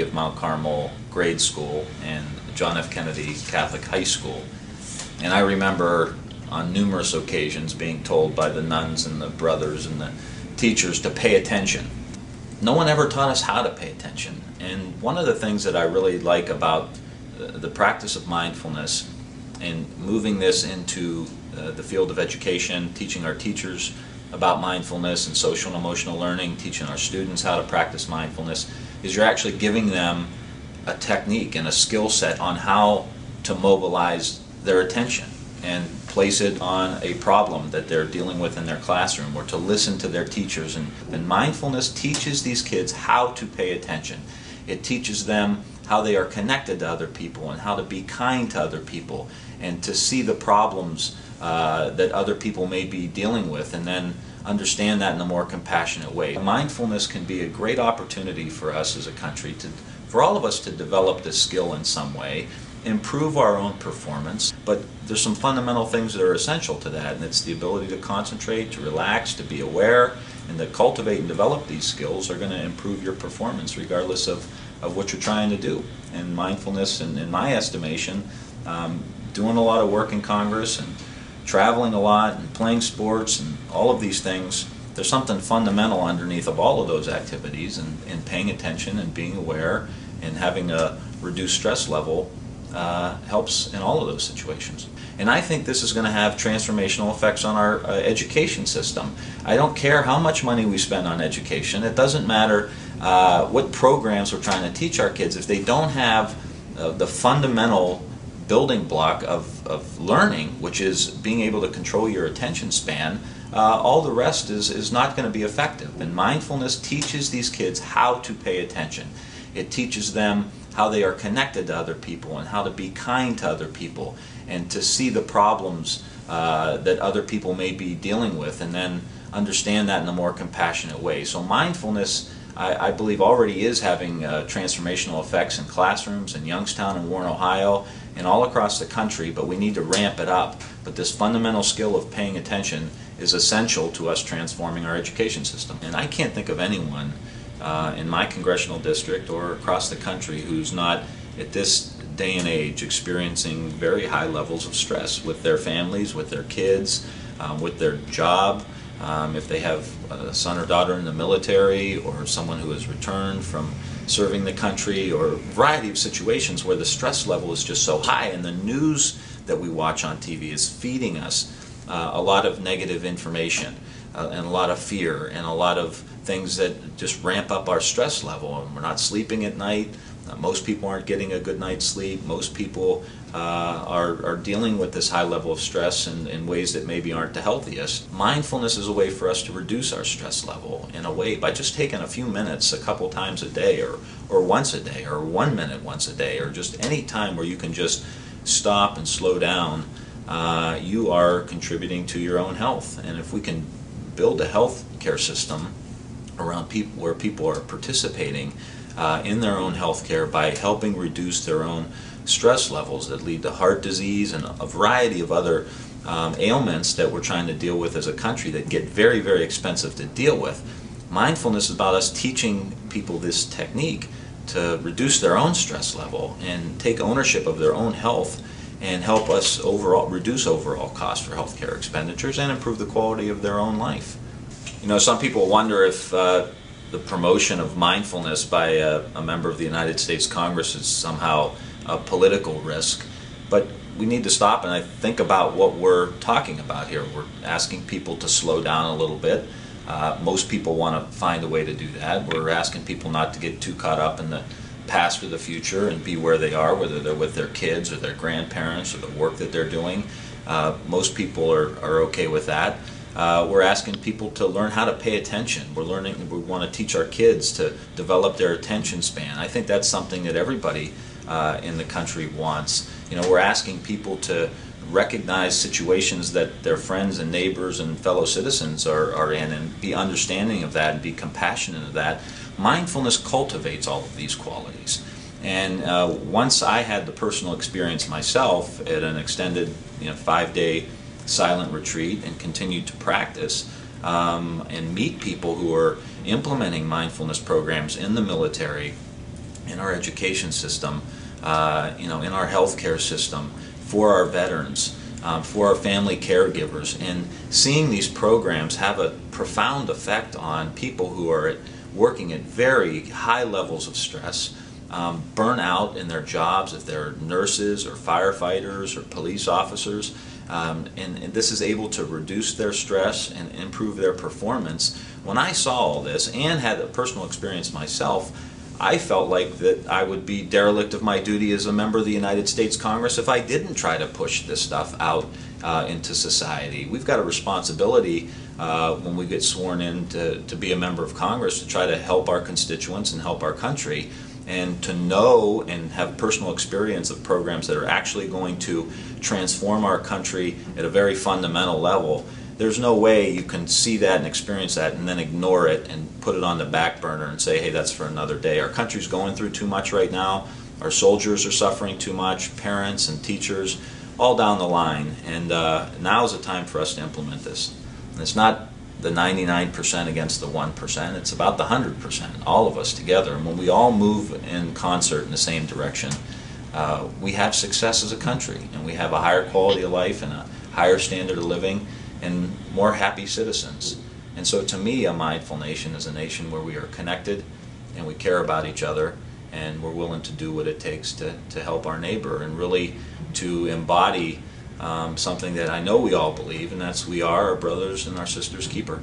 of Mount Carmel Grade School and John F. Kennedy Catholic High School. And I remember on numerous occasions being told by the nuns and the brothers and the teachers to pay attention. No one ever taught us how to pay attention. And one of the things that I really like about the practice of mindfulness and moving this into the field of education, teaching our teachers about mindfulness and social and emotional learning, teaching our students how to practice mindfulness, is you're actually giving them a technique and a skill set on how to mobilize their attention and place it on a problem that they're dealing with in their classroom, or to listen to their teachers. And mindfulness teaches these kids how to pay attention. It teaches them how they are connected to other people and how to be kind to other people and to see the problems that other people may be dealing with, and then understand that in a more compassionate way. Mindfulness can be a great opportunity for us as a country, for all of us to develop this skill in some way, improve our own performance, but there's some fundamental things that are essential to that, and it's the ability to concentrate, to relax, to be aware, and to cultivate and develop these skills are going to improve your performance regardless of what you're trying to do. And mindfulness, in my estimation, doing a lot of work in Congress and traveling a lot and playing sports and all of these things, there's something fundamental underneath of all of those activities, and paying attention and being aware and having a reduced stress level helps in all of those situations. And I think this is going to have transformational effects on our education system. I don't care how much money we spend on education. It doesn't matter what programs we're trying to teach our kids. If they don't have the fundamental building block of learning, which is being able to control your attention span, all the rest is not going to be effective. And mindfulness teaches these kids how to pay attention. It teaches them how they are connected to other people and how to be kind to other people and to see the problems that other people may be dealing with, and then understand that in a more compassionate way. So mindfulness, I believe, already is having transformational effects in classrooms in Youngstown and Warren, Ohio, and all across the country, but we need to ramp it up. But this fundamental skill of paying attention is essential to us transforming our education system. And I can't think of anyone in my congressional district or across the country who's not, at this day and age, experiencing very high levels of stress with their families, with their kids, with their job. If they have a son or daughter in the military, or someone who has returned from serving the country, or a variety of situations where the stress level is just so high, and the news that we watch on TV is feeding us a lot of negative information and a lot of fear and a lot of things that just ramp up our stress level. And we're not sleeping at night. Most people aren't getting a good night's sleep. Most people are dealing with this high level of stress in ways that maybe aren't the healthiest. Mindfulness is a way for us to reduce our stress level in a way by just taking a few minutes a couple times a day, or once a day, or 1 minute once a day, or just any time where you can just stop and slow down. You are contributing to your own health. And if we can build a health care system around people, where people are participating in their own health care by helping reduce their own stress levels that lead to heart disease and a variety of other ailments that we're trying to deal with as a country that get very, very expensive to deal with. Mindfulness is about us teaching people this technique to reduce their own stress level and take ownership of their own health, and help us reduce overall costs for healthcare expenditures and improve the quality of their own life. You know, some people wonder if the promotion of mindfulness by a member of the United States Congress is somehow a political risk, but we need to stop and think about what we're talking about here. We're asking people to slow down a little bit. Most people want to find a way to do that. We're asking people not to get too caught up in the past or the future and be where they are, whether they're with their kids or their grandparents or the work that they're doing. Most people are okay with that. We're asking people to learn how to pay attention. We want to teach our kids to develop their attention span. I think that's something that everybody in the country wants. You know, we're asking people to recognize situations that their friends and neighbors and fellow citizens are in, and be understanding of that and be compassionate of that. Mindfulness cultivates all of these qualities. And once I had the personal experience myself at an extended 5-day silent retreat, and continued to practice and meet people who are implementing mindfulness programs in the military in our education system, in our healthcare system, for our veterans, for our family caregivers, and seeing these programs have a profound effect on people who are working at very high levels of stress, burn out in their jobs if they're nurses or firefighters or police officers, and this is able to reduce their stress and improve their performance. When I saw all this and had a personal experience myself, I felt like that I would be derelict of my duty as a member of the United States Congress if I didn't try to push this stuff out into society. We've got a responsibility when we get sworn in to be a member of Congress to try to help our constituents and help our country, and to know and have personal experience of programs that are actually going to transform our country at a very fundamental level. There's no way you can see that and experience that and then ignore it and put it on the back burner and say, hey, that's for another day. Our country's going through too much right now. Our soldiers are suffering too much, parents and teachers, all down the line. And now is the time for us to implement this. And it's not the 99% against the 1%. It's about the 100%, all of us together. And when we all move in concert in the same direction, we have success as a country, and we have a higher quality of life and a higher standard of living and more happy citizens. And so to me, a mindful nation is a nation where we are connected and we care about each other and we're willing to do what it takes to help our neighbor, and really to embody something that I know we all believe, and that's we are our brothers and our sisters' keeper.